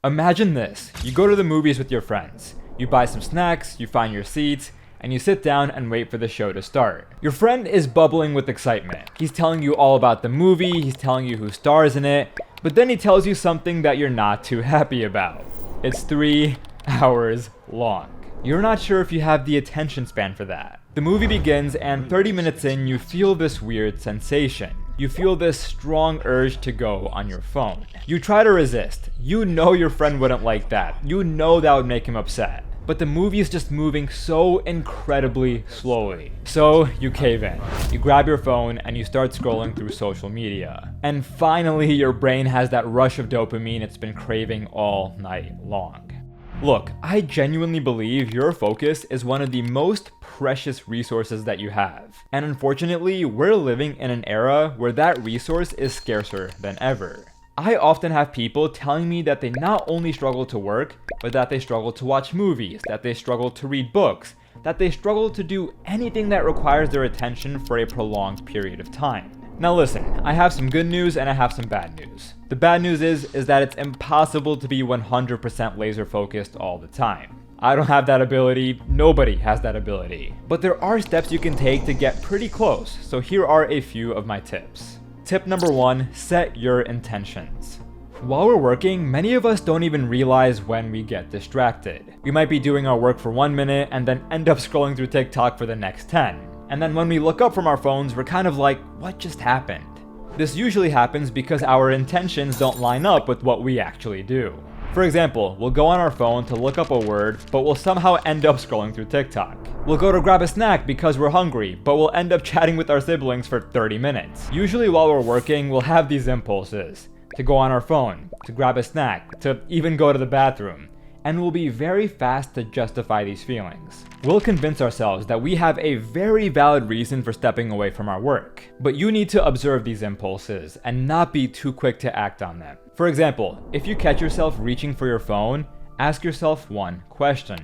Imagine this. You go to the movies with your friends. You buy some snacks, you find your seats, and you sit down and wait for the show to start. Your friend is bubbling with excitement. He's telling you all about the movie, he's telling you who stars in it, but then he tells you something that you're not too happy about. It's 3 hours long. You're not sure if you have the attention span for that. The movie begins, and 30 minutes in, you feel this weird sensation. You feel this strong urge to go on your phone. You try to resist. You know your friend wouldn't like that. You know that would make him upset. But the movie is just moving so incredibly slowly. So you cave in. You grab your phone and you start scrolling through social media. And finally, your brain has that rush of dopamine it's been craving all night long. Look, I genuinely believe your focus is one of the most precious resources that you have. And unfortunately, we're living in an era where that resource is scarcer than ever. I often have people telling me that they not only struggle to work, but that they struggle to watch movies, that they struggle to read books, that they struggle to do anything that requires their attention for a prolonged period of time. Now listen, I have some good news and I have some bad news. The bad news is that it's impossible to be 100% laser focused all the time. I don't have that ability, nobody has that ability. But there are steps you can take to get pretty close, so here are a few of my tips. Tip number 1, set your intentions. While we're working, many of us don't even realize when we get distracted. We might be doing our work for 1 minute and then end up scrolling through TikTok for the next 10. And then when we look up from our phones, we're kind of like, what just happened? This usually happens because our intentions don't line up with what we actually do. For example, we'll go on our phone to look up a word, but we'll somehow end up scrolling through TikTok. We'll go to grab a snack because we're hungry, but we'll end up chatting with our siblings for 30 minutes. Usually while we're working, we'll have these impulses to go on our phone, to grab a snack, to even go to the bathroom. And we'll be very fast to justify these feelings. We'll convince ourselves that we have a very valid reason for stepping away from our work. But you need to observe these impulses and not be too quick to act on them. For example, if you catch yourself reaching for your phone, ask yourself one question.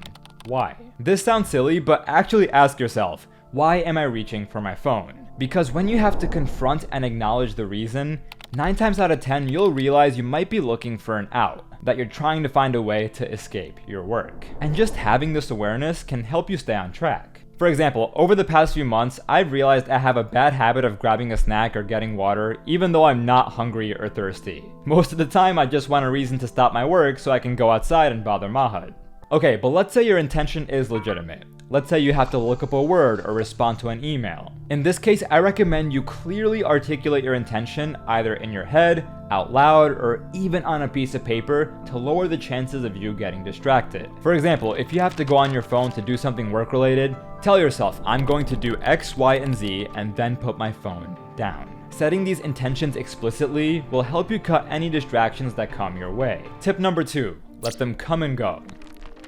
Why? This sounds silly, but actually ask yourself, why am I reaching for my phone? Because when you have to confront and acknowledge the reason, 9 times out of 10 you'll realize you might be looking for an out, that you're trying to find a way to escape your work. And just having this awareness can help you stay on track. For example, over the past few months, I've realized I have a bad habit of grabbing a snack or getting water even though I'm not hungry or thirsty. Most of the time I just want a reason to stop my work so I can go outside and bother Mahad. Okay, but let's say your intention is legitimate. Let's say you have to look up a word or respond to an email. In this case, I recommend you clearly articulate your intention either in your head, out loud, or even on a piece of paper to lower the chances of you getting distracted. For example, if you have to go on your phone to do something work-related, tell yourself, I'm going to do X, Y, and Z, and then put my phone down. Setting these intentions explicitly will help you cut any distractions that come your way. Tip number 2, let them come and go.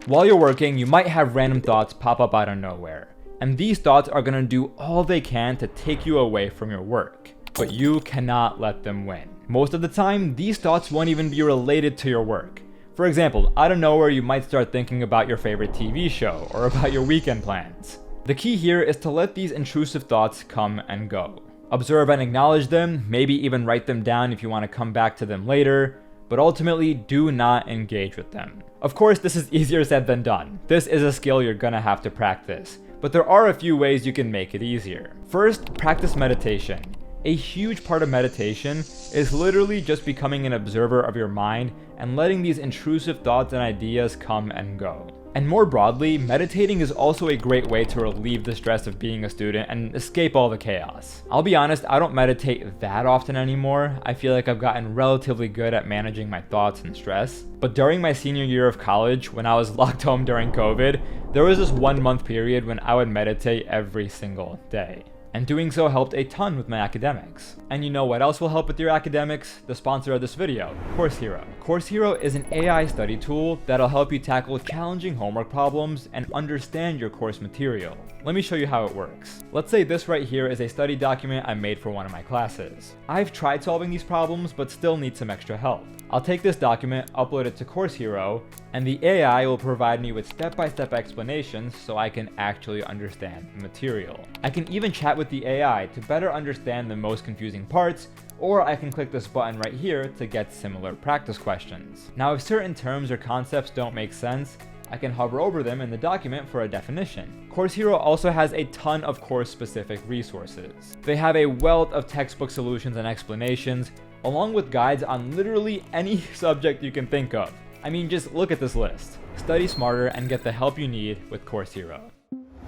While you're working, you might have random thoughts pop up out of nowhere, and these thoughts are going to do all they can to take you away from your work, but you cannot let them win. Most of the time, these thoughts won't even be related to your work. For example, out of nowhere you might start thinking about your favorite TV show or about your weekend plans. The key here is to let these intrusive thoughts come and go. Observe and acknowledge them, maybe even write them down if you want to come back to them later, but ultimately do not engage with them. Of course, this is easier said than done. This is a skill you're gonna have to practice, but there are a few ways you can make it easier. First, practice meditation. A huge part of meditation is literally just becoming an observer of your mind and letting these intrusive thoughts and ideas come and go. And more broadly, meditating is also a great way to relieve the stress of being a student and escape all the chaos. I'll be honest, I don't meditate that often anymore. I feel like I've gotten relatively good at managing my thoughts and stress. But during my senior year of college, when I was locked home during COVID, there was this 1 month period when I would meditate every single day. And doing so helped a ton with my academics. And you know what else will help with your academics? The sponsor of this video, Course Hero. Course Hero is an AI study tool that'll help you tackle challenging homework problems and understand your course material. Let me show you how it works. Let's say this right here is a study document I made for one of my classes. I've tried solving these problems but still need some extra help. I'll take this document, upload it to Course Hero, and the AI will provide me with step-by-step explanations so I can actually understand the material. I can even chat with the AI to better understand the most confusing parts, or I can click this button right here to get similar practice questions. Now, if certain terms or concepts don't make sense, I can hover over them in the document for a definition. Course Hero also has a ton of course-specific resources. They have a wealth of textbook solutions and explanations, along with guides on literally any subject you can think of. I mean, just look at this list. Study smarter and get the help you need with Course Hero.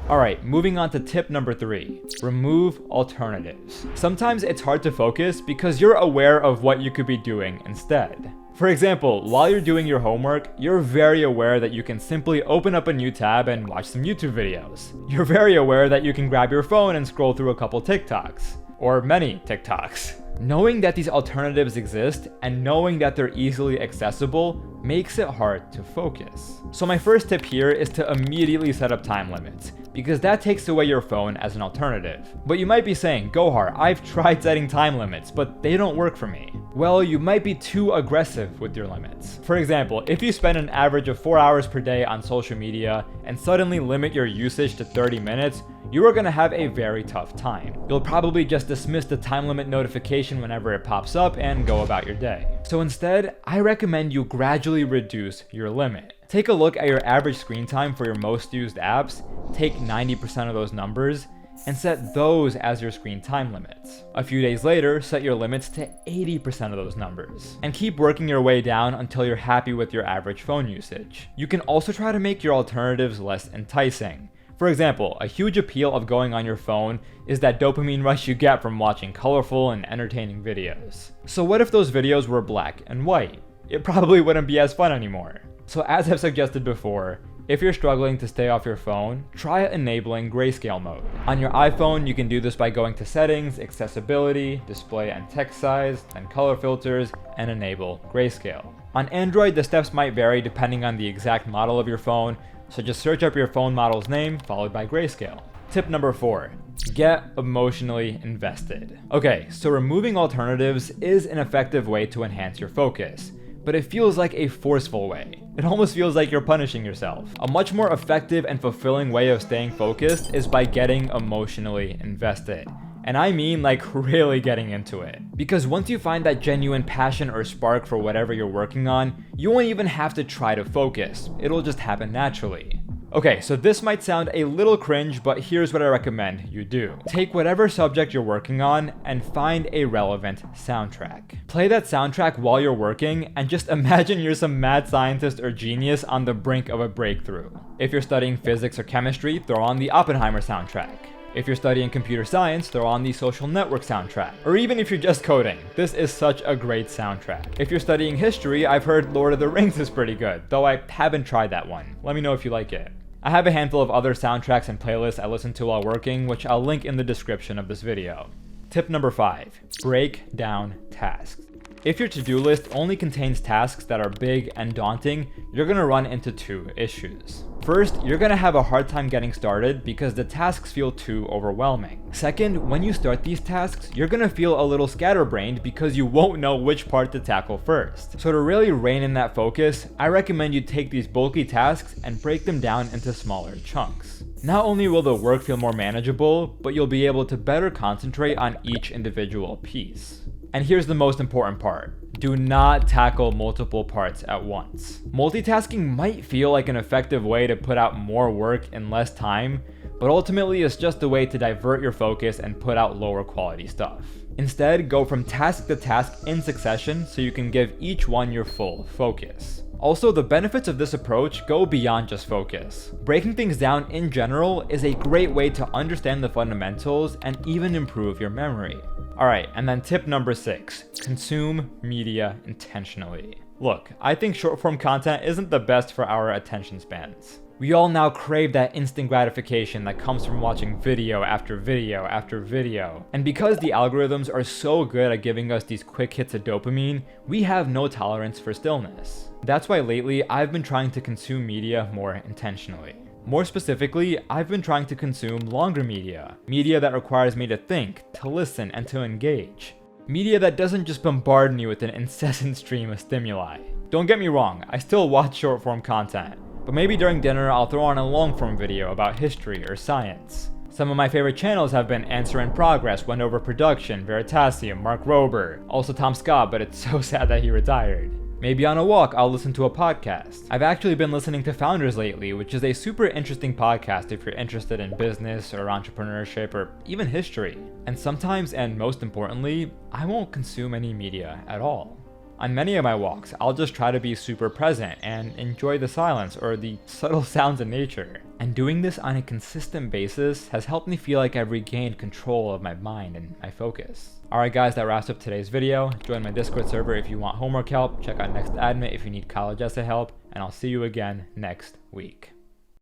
Alright, moving on to tip number 3. Remove alternatives. Sometimes it's hard to focus because you're aware of what you could be doing instead. For example, while you're doing your homework, you're very aware that you can simply open up a new tab and watch some YouTube videos. You're very aware that you can grab your phone and scroll through a couple TikToks. Or many TikToks. Knowing that these alternatives exist and knowing that they're easily accessible makes it hard to focus. So my first tip here is to immediately set up time limits, because that takes away your phone as an alternative. But you might be saying, Gohar, I've tried setting time limits, but they don't work for me. Well, you might be too aggressive with your limits. For example, if you spend an average of 4 hours per day on social media and suddenly limit your usage to 30 minutes, you are going to have a very tough time. You'll probably just dismiss the time limit notification whenever it pops up and go about your day. So instead, I recommend you gradually reduce your limit. Take a look at your average screen time for your most used apps, take 90% of those numbers, and set those as your screen time limits. A few days later, set your limits to 80% of those numbers. And keep working your way down until you're happy with your average phone usage. You can also try to make your alternatives less enticing. For example, a huge appeal of going on your phone is that dopamine rush you get from watching colorful and entertaining videos. So what if those videos were black and white? It probably wouldn't be as fun anymore. So as I've suggested before, if you're struggling to stay off your phone, try enabling grayscale mode. On your iPhone, you can do this by going to Settings, Accessibility, Display and Text Size, then Color Filters, and enable grayscale. On Android, the steps might vary depending on the exact model of your phone, so just search up your phone model's name, followed by grayscale. Tip number 4. Get emotionally invested. Okay, so removing alternatives is an effective way to enhance your focus, but it feels like a forceful way. It almost feels like you're punishing yourself. A much more effective and fulfilling way of staying focused is by getting emotionally invested. And I mean like really getting into it. Because once you find that genuine passion or spark for whatever you're working on, you won't even have to try to focus. It'll just happen naturally. Okay, so this might sound a little cringe, but here's what I recommend you do. Take whatever subject you're working on and find a relevant soundtrack. Play that soundtrack while you're working and just imagine you're some mad scientist or genius on the brink of a breakthrough. If you're studying physics or chemistry, throw on the Oppenheimer soundtrack. If you're studying computer science, throw on the Social Network soundtrack. Or even if you're just coding, this is such a great soundtrack. If you're studying history, I've heard Lord of the Rings is pretty good, though I haven't tried that one. Let me know if you like it. I have a handful of other soundtracks and playlists I listen to while working, which I'll link in the description of this video. Tip number 5. Break down tasks. If your to-do list only contains tasks that are big and daunting, you're going to run into 2 issues. First, you're going to have a hard time getting started because the tasks feel too overwhelming. Second, when you start these tasks, you're going to feel a little scatterbrained because you won't know which part to tackle first. So to really rein in that focus, I recommend you take these bulky tasks and break them down into smaller chunks. Not only will the work feel more manageable, but you'll be able to better concentrate on each individual piece. And here's the most important part. Do not tackle multiple parts at once. Multitasking might feel like an effective way to put out more work in less time, but ultimately it's just a way to divert your focus and put out lower quality stuff. Instead, go from task to task in succession so you can give each one your full focus. Also, the benefits of this approach go beyond just focus. Breaking things down in general is a great way to understand the fundamentals and even improve your memory. Alright, and then tip number 6, consume media intentionally. Look, I think short form content isn't the best for our attention spans. We all now crave that instant gratification that comes from watching video after video after video. And because the algorithms are so good at giving us these quick hits of dopamine, we have no tolerance for stillness. That's why lately I've been trying to consume media more intentionally. More specifically, I've been trying to consume longer media. Media that requires me to think, to listen, and to engage. Media that doesn't just bombard me with an incessant stream of stimuli. Don't get me wrong, I still watch short form content. But maybe during dinner I'll throw on a long form video about history or science. Some of my favorite channels have been Answer in Progress, Wendover Production, Veritasium, Mark Rober, also Tom Scott, but it's so sad that he retired. Maybe on a walk, I'll listen to a podcast. I've actually been listening to Founders lately, which is a super interesting podcast if you're interested in business or entrepreneurship or even history. And sometimes, and most importantly, I won't consume any media at all. On many of my walks, I'll just try to be super present and enjoy the silence or the subtle sounds of nature. And doing this on a consistent basis has helped me feel like I've regained control of my mind and my focus. Alright guys, that wraps up today's video. Join my Discord server if you want homework help, check out Next Admit if you need college essay help, and I'll see you again next week.